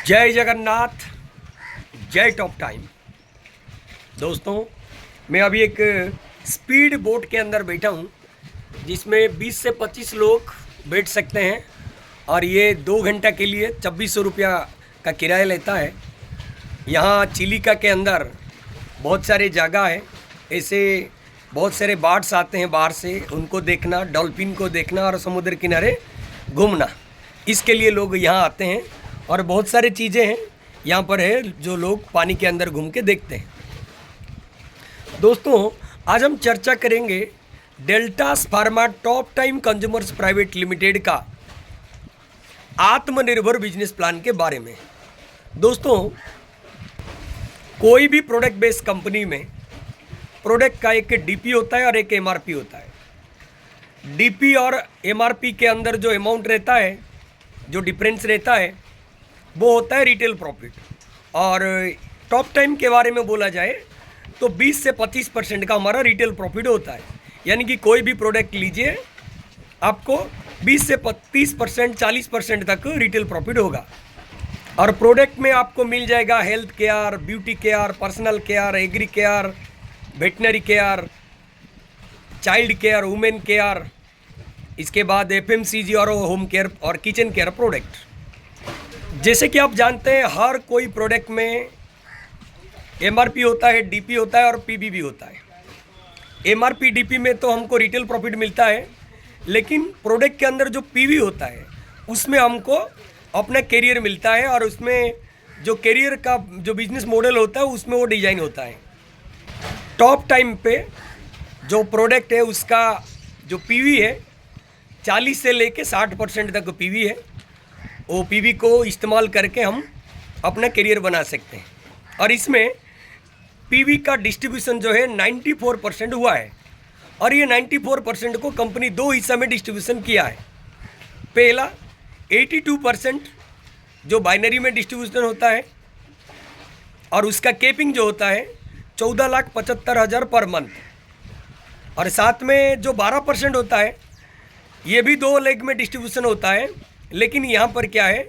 जय जगन्नाथ, जय top time. दोस्तों, मैं अभी एक स्पीड बोट के अंदर बैठा हूँ जिसमें 20 से 25 लोग बैठ सकते हैं और ये 2 घंटा के लिए 2600 रुपया का किराया लेता है। यहाँ चिलिका के अंदर बहुत सारे जगह है, ऐसे बहुत सारे बर्ड्स आते हैं बाहर से, उनको देखना, डॉल्फिन को देखना और समुद्र किनारे घूमना, इसके लिए लोग यहाँ आते हैं। और बहुत सारी चीज़ें हैं यहाँ पर है जो लोग पानी के अंदर घूम के देखते हैं। दोस्तों, आज हम चर्चा करेंगे deltas pharma top time consumers private limited का आत्मनिर्भर बिजनेस प्लान के बारे में। दोस्तों, कोई भी प्रोडक्ट बेस्ड कंपनी में प्रोडक्ट का एक डीपी होता है और एक एमआरपी होता है। डीपी और एमआरपी के अंदर जो अमाउंट रहता है, जो डिफरेंस रहता है, वो होता है रिटेल प्रॉफिट। और टॉप टाइम के बारे में बोला जाए तो 20 से 25% का हमारा रिटेल प्रॉफिट होता है। यानी कि कोई भी प्रोडक्ट लीजिए, आपको 20 से 30%, 40% तक रिटेल प्रॉफिट होगा। और प्रोडक्ट में आपको मिल जाएगा health care, beauty care, personal care, agri care, veterinary care, child care, women care, इसके बाद एफएमसीजी और होम केयर और किचन केयर प्रोडक्ट। जैसे कि आप जानते हैं, हर कोई प्रोडक्ट में एमआरपी होता है, डीपी होता है और पीबी भी होता है। एमआरपी डीपी में तो हमको रिटेल प्रॉफिट मिलता है, लेकिन प्रोडक्ट के अंदर जो पीवी होता है उसमें हमको अपना कैरियर मिलता है। और उसमें जो कैरियर का जो बिजनेस मॉडल होता है उसमें वो डिज़ाइन होता है। टॉप टाइम पे जो प्रोडक्ट है उसका जो पीवी है 40 से लेके 60% तक पीवी है। वो पीवी को इस्तेमाल करके हम अपना करियर बना सकते हैं। और इसमें पीवी का डिस्ट्रीब्यूशन जो है 94% हुआ है। और ये 94% को कंपनी 2 हिस्सा में डिस्ट्रीब्यूशन किया है। पहला 82% जो बाइनरी में डिस्ट्रीब्यूशन होता है और उसका केपिंग जो होता है 14,75,000 पर मंथ। और साथ में जो 12% होता है ये भी 2 लेग में डिस्ट्रीब्यूशन होता है। लेकिन यहाँ पर क्या है,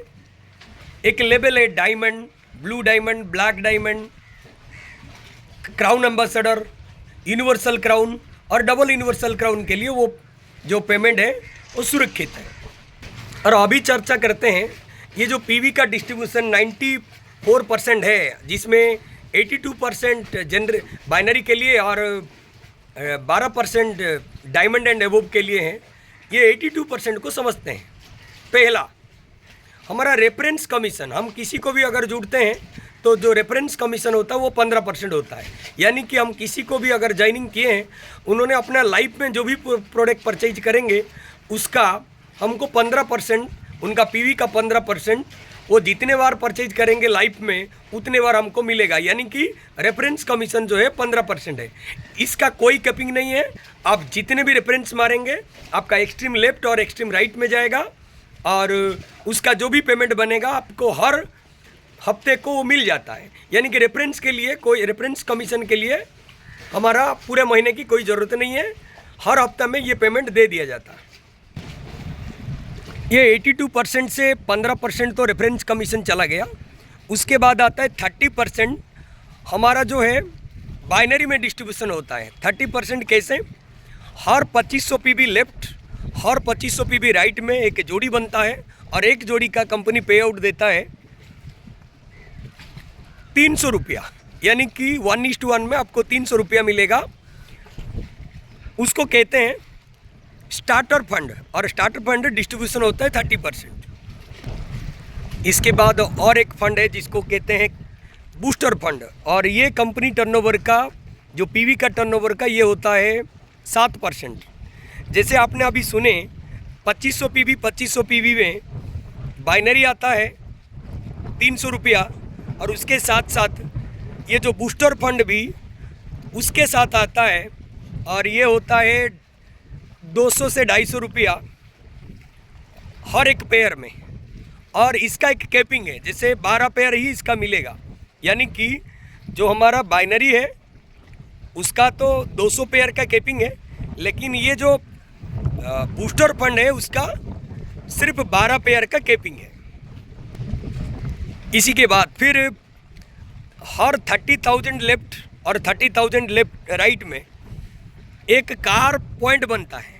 एक लेवल है diamond, blue diamond, black diamond, crown ambassador, universal crown और डबल यूनिवर्सल क्राउन के लिए वो जो पेमेंट है वो सुरक्षित है। और अभी चर्चा करते हैं ये जो पीवी का डिस्ट्रीब्यूशन 94% है, जिसमें 82% जनरल बाइनरी के लिए और 12% डायमंड एंड एबोव के लिए हैं। ये 82% को समझते हैं। पहला, हमारा रेफरेंस कमीशन, हम किसी को भी अगर जुड़ते हैं तो जो रेफरेंस कमीशन होता है वो 15% होता है। यानी कि हम किसी को भी अगर ज्वाइनिंग किए हैं, उन्होंने अपना लाइफ में जो भी प्रोडक्ट परचेज करेंगे उसका हमको 15%, उनका पीवी का 15%, वो जितने बार परचेज करेंगे लाइफ में उतने बार हमको मिलेगा। यानी कि रेफरेंस कमीशन जो है 15% है। इसका कोई कैपिंग नहीं है। आप जितने भी रेफरेंस मारेंगे आपका एक्सट्रीम लेफ्ट और एक्सट्रीम राइट में जाएगा और उसका जो भी पेमेंट बनेगा आपको हर हफ्ते को वो मिल जाता है। यानी कि रेफरेंस के लिए, कोई रेफरेंस कमीशन के लिए हमारा पूरे महीने की कोई ज़रूरत नहीं है। हर हफ्ता में ये पेमेंट दे दिया जाता है। ये 82% से 15% तो रेफरेंस कमीशन चला गया। उसके बाद आता है 30% हमारा जो है बाइनरी में डिस्ट्रीब्यूशन होता है। 30% कैसे, हर 2500 पीवी लेफ्ट, हर 2500 पीवी राइट में एक जोड़ी बनता है और एक जोड़ी का कंपनी पे आउट देता है 300 रुपया। यानी कि 1:1 में आपको 300 रुपया मिलेगा। उसको कहते हैं स्टार्टर फंड, और स्टार्टर फंड डिस्ट्रीब्यूशन होता है 30%। इसके बाद और एक फंड है जिसको कहते हैं बूस्टर फंड, और ये कंपनी टर्नओवर का जो पीवी का टर्नओवर का ये होता है 7%। जैसे आपने अभी सुने 2500 पीवी में बाइनरी आता है 300 रुपया, और उसके साथ साथ ये जो बूस्टर फंड भी उसके साथ आता है और ये होता है 200 से 250 रुपया हर एक पेयर में। और इसका एक कैपिंग है, जैसे 12 पेयर ही इसका मिलेगा। यानी कि जो हमारा बाइनरी है उसका तो 200 पेयर का कैपिंग है, लेकिन ये जो बूस्टर फंड है उसका सिर्फ 12 पेयर का कैपिंग है। इसी के बाद फिर हर 30,000 लेफ्ट और 30,000 लेफ्ट राइट में एक कार पॉइंट बनता है,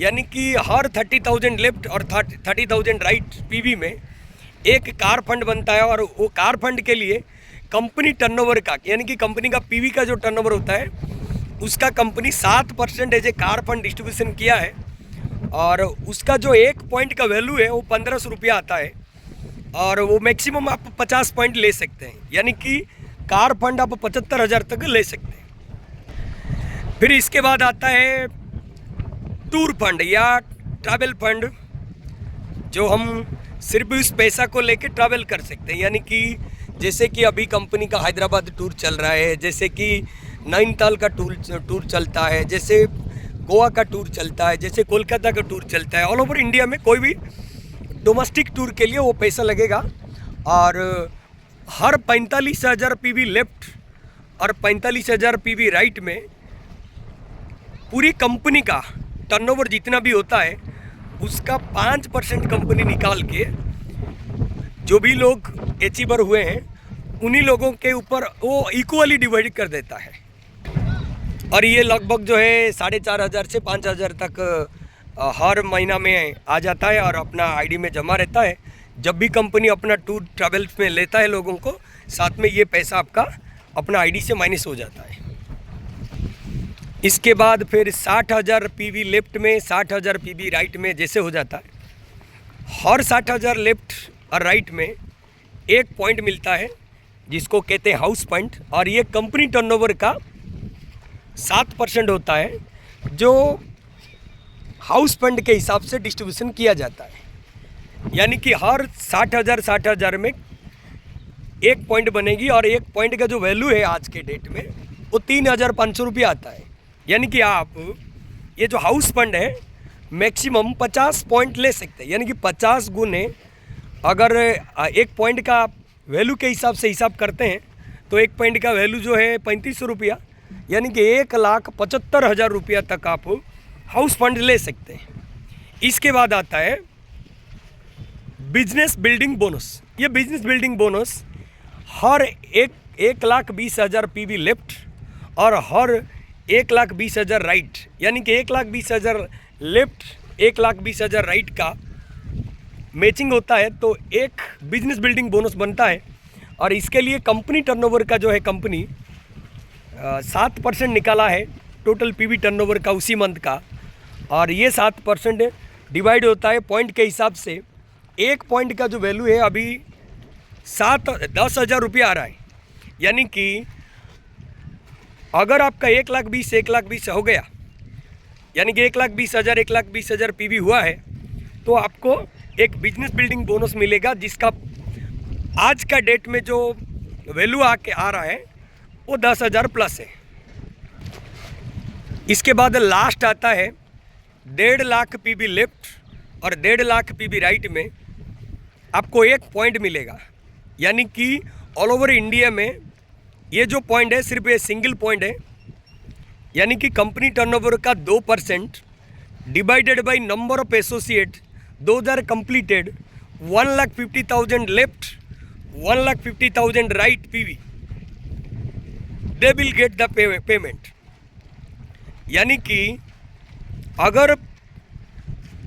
यानी कि हर 30,000 लेफ्ट और 30,000 राइट पीवी में एक कार फंड बनता है। और वो कार फंड के लिए कंपनी टर्नओवर का, यानी कि कंपनी का पीवी का जो टर्नओवर होता है उसका company 7% as a car fund distribution किया है। और उसका जो एक पॉइंट का वैल्यू है वो 1500 रुपया आता है, और वो मैक्सिमम आप 50 पॉइंट ले सकते हैं, यानी कि कार फंड आप 75,000 तक ले सकते हैं। फिर इसके बाद आता है टूर फंड या ट्रैवल फंड, जो हम सिर्फ उस पैसा को लेके ट्रैवल कर सकते हैं, यानी कि जैसे कि अभी कंपनी का हैदराबाद टूर चल रहा है, जैसे कि नैनीताल का टूर चलता है, जैसे गोवा का टूर चलता है, जैसे कोलकाता का टूर चलता है। ऑल ओवर इंडिया में कोई भी डोमेस्टिक टूर के लिए वो पैसा लगेगा। और हर 45,000 पीवी लेफ्ट और 45,000 पीवी राइट में पूरी कंपनी का टर्नओवर जितना भी होता है उसका 5% कंपनी निकाल के जो भी लोग अचीवर हुए हैं उन्हीं लोगों के ऊपर वो इक्वली डिवाइड कर देता है। और ये लगभग जो है 4,500 से 5,000 तक हर महीना में आ जाता है और अपना आईडी में जमा रहता है। जब भी कंपनी अपना टूर ट्रैवल्स में लेता है लोगों को, साथ में ये पैसा आपका अपना आईडी से माइनस हो जाता है। इसके बाद फिर 60,000 पीवी लेफ्ट में, 60,000 पीवी राइट में जैसे हो जाता है। हर 60,000 लेफ्ट और राइट में एक पॉइंट मिलता है जिसको कहते हैं हाउस पॉइंट, और ये कंपनी टर्नओवर का 7% होता है जो हाउस फंड के हिसाब से डिस्ट्रीब्यूशन किया जाता है। यानी कि हर 60,000 में एक पॉइंट बनेगी, और एक पॉइंट का जो वैल्यू है आज के डेट में वो 3,500 रुपया आता है। यानी कि आप ये जो हाउस फंड है मैक्सिमम 50 पॉइंट ले सकते हैं, यानी कि 50 गुने अगर एक पॉइंट का वैल्यू के हिसाब से हिसाब करते हैं तो एक पॉइंट का वैल्यू जो है 3500 रुपया, यानी कि 1,75,000 रुपया तक आप हाउस फंड ले सकते हैं। इसके बाद आता है बिजनेस बिल्डिंग बोनस। ये बिजनेस बिल्डिंग बोनस हर 1,20,000 पीवी लेफ्ट और हर 1,20,000 राइट, यानी कि 1,20,000 लेफ्ट 1,20,000 राइट का मैचिंग होता है तो एक बिजनेस बिल्डिंग बोनस बनता है। और इसके लिए कंपनी टर्नओवर का जो है कंपनी 7% निकाला है टोटल पीवी टर्नओवर का उसी मंथ का, और ये 7% डिवाइड होता है पॉइंट के हिसाब से। एक पॉइंट का जो वैल्यू है अभी 10,000 रुपया आ रहा है, यानी कि अगर आपका 1,20,000 हो गया, यानी कि 1,20,000 पीवी हुआ है, तो आपको एक बिजनेस बिल्डिंग बोनस मिलेगा जिसका आज का डेट में जो वैल्यू आ रहा है वो 10,000 प्लस है। इसके बाद लास्ट आता है 1.5 लाख पीवी लेफ्ट और 1.5 लाख पीवी राइट में आपको एक पॉइंट मिलेगा, यानी कि ऑल ओवर इंडिया में ये जो पॉइंट है सिर्फ ये सिंगल पॉइंट है, यानी कि कंपनी टर्नओवर का 2% divided by number of associate, those are completed 1,50,000 left 1,50,000 right PV, they will get the payment. यानी कि अगर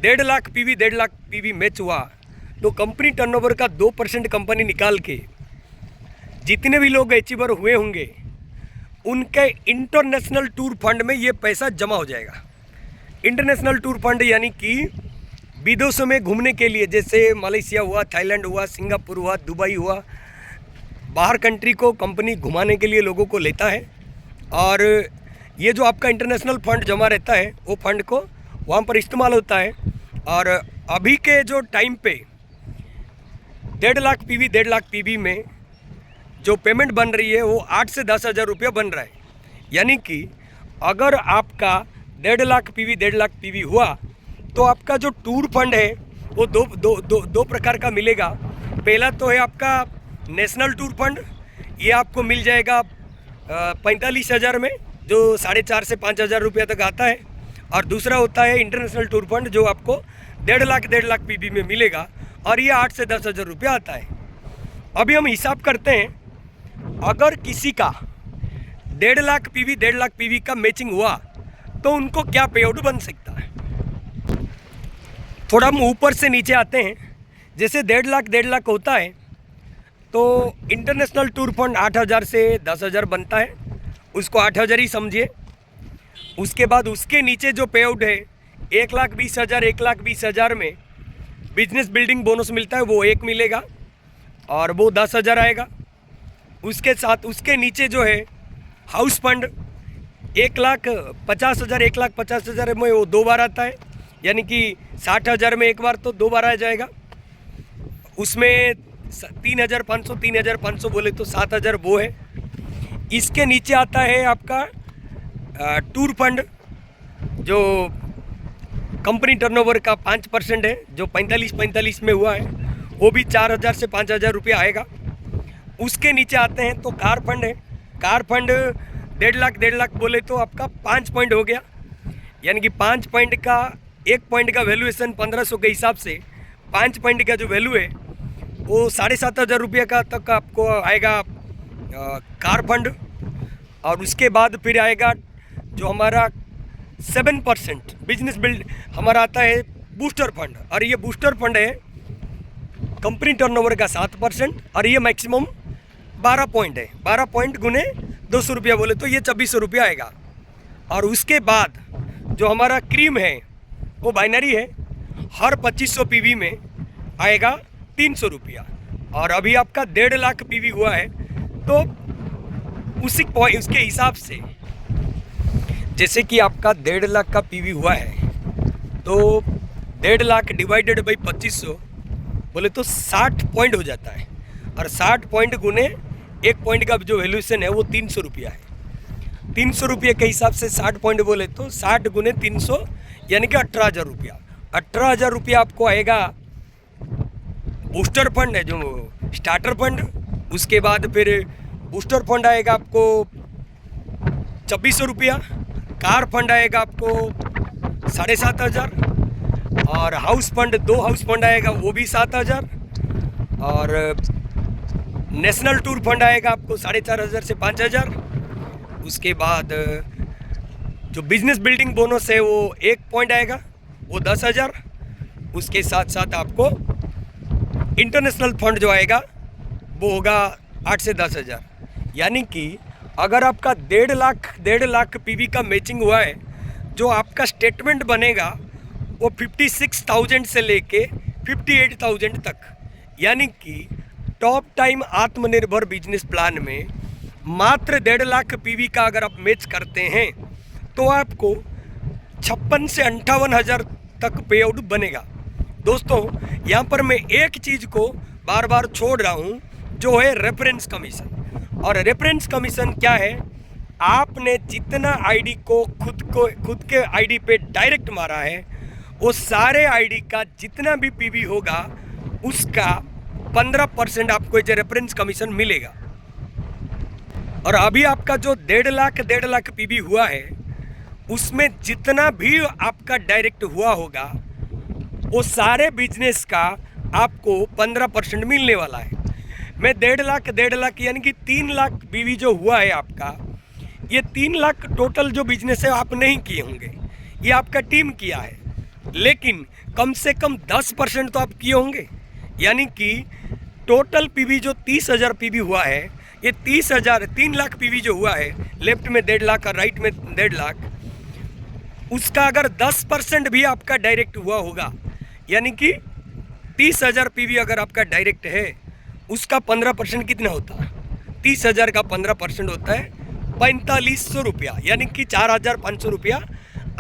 1.5 लाख पीवी मैच हुआ तो कंपनी टर्नओवर का 2% कंपनी निकाल के जितने भी लोग अचीवर हुए होंगे उनके इंटरनेशनल टूर फंड में ये पैसा जमा हो जाएगा। इंटरनेशनल टूर फंड यानी कि विदेशों में घूमने के लिए, जैसे मलेशिया हुआ, थाईलैंड हुआ, सिंगापुर हुआ, दुबई हुआ, बाहर कंट्री को कंपनी घुमाने के लिए लोगों को लेता है। और ये जो आपका इंटरनेशनल फंड जमा रहता है वो फंड को वहाँ पर इस्तेमाल होता है। और अभी के जो टाइम पे 1.5 लाख पीवी में जो पेमेंट बन रही है वो 8 से 10,000 रुपया बन रहा है। यानी कि अगर आपका 1.5 लाख पीवी हुआ तो आपका जो टूर फंड है वो दो प्रकार का मिलेगा। पहला तो है आपका नेशनल टूर फंड, ये आपको मिल जाएगा 45,000 में, जो 4,500 से 5,000 रुपया तक आता है। और दूसरा होता है इंटरनेशनल टूर फंड जो आपको 1.5 लाख पीवी में मिलेगा और ये 8 से 10,000 रुपया आता है। अभी हम हिसाब करते हैं, अगर किसी का 1.5 लाख पीवी 1.5 लाख पीवी का मैचिंग हुआ तो उनको क्या पे आउट बन सकता है। थोड़ा हम ऊपर से नीचे आते हैं। जैसे 1.5 लाख होता है तो इंटरनेशनल टूर फंड 8,000 से 10,000 बनता है, उसको 8,000 ही समझिए। उसके बाद उसके नीचे जो पे आउट है 1,20,000 1,20,000 में बिजनेस बिल्डिंग बोनस मिलता है, वो 1 मिलेगा और वो 10,000 आएगा। उसके साथ उसके नीचे जो है हाउस फंड 1,50,000 1,50,000 में वो 2 बार आता है, यानी कि 60,000 में 1 बार तो 2 बार आ जाएगा। उसमें 3,500 बोले तो 7,000 वो है। इसके नीचे आता है आपका टूर फंड, जो कंपनी टर्नओवर का 5% है, जो 45 में हुआ है, वो भी 4,000 से 5,000 रुपया आएगा। उसके नीचे आते हैं तो कार फंड है। कार फंड 1.5 लाख बोले तो आपका 5 पॉइंट हो गया, यानी कि 5 पॉइंट का 1 पॉइंट का वैल्यूएशन 1,500 के हिसाब से 5 पॉइंट का जो वैल्यू है वो 7,500 रुपये का तक आपको आएगा कार फंड। और उसके बाद फिर आएगा जो हमारा 7% बिजनेस बिल्ड हमारा आता है बूस्टर फंड, और ये बूस्टर फंड है कंपनी टर्नओवर का 7%, और ये मैक्सिमम 12 पॉइंट है। 12 पॉइंट गुने 200 रुपया बोले तो ये 2,400 रुपया आएगा। और उसके बाद जो हमारा क्रीम है वो बाइनरी है, हर 2500 पीवी में आएगा 300 रुपया। और अभी आपका 1.5 लाख पीवी हुआ है तो उसी पॉइंट उसके हिसाब से, जैसे कि आपका 1.5 लाख का पीवी हुआ है तो 1.5 लाख डिवाइडेड बाई 2500 बोले तो 60 पॉइंट हो जाता है, और 60 पॉइंट गुने 1 पॉइंट का जो वैल्यूएशन है वो 300 रुपया है। 300 रुपये के हिसाब से 60 पॉइंट बोले तो 60 गुने 300 यानी कि 18,000 रुपया। 18,000 रुपया आपको आएगा बूस्टर फंड है, जो स्टार्टर फंड। उसके बाद फिर बूस्टर फंड आएगा आपको 2,400 रुपया, कार फंड आएगा आपको 7,500, और हाउस फंड 2 हाउस फंड आएगा वो भी 7,000, और नेशनल टूर फंड आएगा आपको 4,500 से 5,000। उसके बाद जो बिजनेस बिल्डिंग बोनस है वो 1 पॉइंट आएगा, वो 10,000। उसके साथ साथ आपको इंटरनेशनल फंड जो आएगा वो होगा 8 से 10,000। यानी कि अगर आपका 1.5 लाख पीवी का मैचिंग हुआ है, जो आपका स्टेटमेंट बनेगा वो 56,000 से लेके 58,000 तक, यानी कि टॉप टाइम आत्मनिर्भर बिजनेस प्लान में मात्र 1.5 लाख पीवी का अगर आप मैच करते हैं तो आपको 56 से 58,000 तक पे आउट बनेगा। दोस्तों, यहाँ पर मैं एक चीज़ को बार बार छोड़ रहा हूँ, जो है रेफरेंस कमीशन। और रेफरेंस कमीशन क्या है? आपने जितना आईडी को खुद के आईडी पे डायरेक्ट मारा है, वो सारे आईडी का जितना भी पीवी होगा उसका 15% आपको जो रेफरेंस कमीशन मिलेगा। और अभी आपका जो 1.5 लाख पीवी हुआ है, उसमें जितना भी आपका डायरेक्ट हुआ होगा वो सारे बिजनेस का आपको 15% मिलने वाला है। मैं 1.5 लाख यानी कि 3 लाख पीवी जो हुआ है आपका, ये 3 लाख टोटल जो बिजनेस है आप नहीं किए होंगे, ये आपका टीम किया है, लेकिन कम से कम 10% तो आप किए होंगे। यानी कि टोटल पीवी जो 30,000 पीवी हुआ है, ये 3 लाख पीवी जो हुआ है, लेफ्ट में 1.5 लाख और राइट में 1.5 लाख, उसका अगर 10% भी आपका डायरेक्ट हुआ होगा, यानी कि 30,000 पीवी अगर आपका डायरेक्ट है, उसका 15% कितना होता है? 30,000 का 15% होता है 4,500 रुपया, यानी कि 4,500 रुपया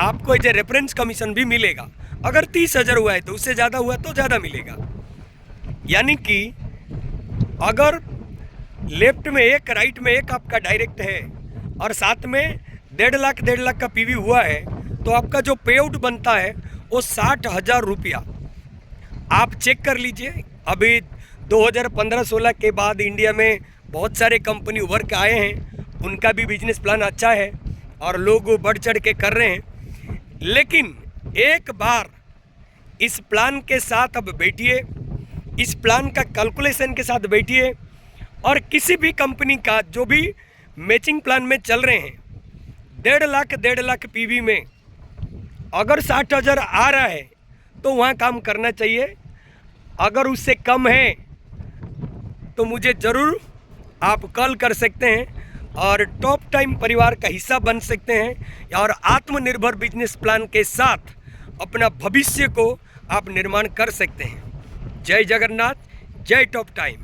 आपको जो रेफरेंस कमीशन भी मिलेगा। अगर 30,000 हुआ है तो उससे ज़्यादा हुआ तो ज़्यादा मिलेगा। यानी कि अगर लेफ्ट में 1 राइट में 1 आपका डायरेक्ट है और साथ में 1.5 लाख का पीवी हुआ है, तो आपका जो पे आउट बनता है वो 60,000 रुपया। आप चेक कर लीजिए, अभी 2015-16 के बाद इंडिया में बहुत सारे कंपनी उभर के आए हैं, उनका भी बिजनेस प्लान अच्छा है और लोग बढ़ चढ़ के कर रहे हैं। लेकिन एक बार इस प्लान के साथ अब बैठिए इस प्लान का कैलकुलेशन के साथ बैठिए और किसी भी कंपनी का जो भी मैचिंग प्लान में चल रहे हैं 1.5 लाख पीवी में अगर 60,000 आ रहा है तो वहाँ काम करना चाहिए। अगर उससे कम है तो मुझे ज़रूर आप कॉल कर सकते हैं और टॉप टाइम परिवार का हिस्सा बन सकते हैं और आत्मनिर्भर बिजनेस प्लान के साथ अपना भविष्य को आप निर्माण कर सकते हैं। जय जगन्नाथ, जय टॉप टाइम।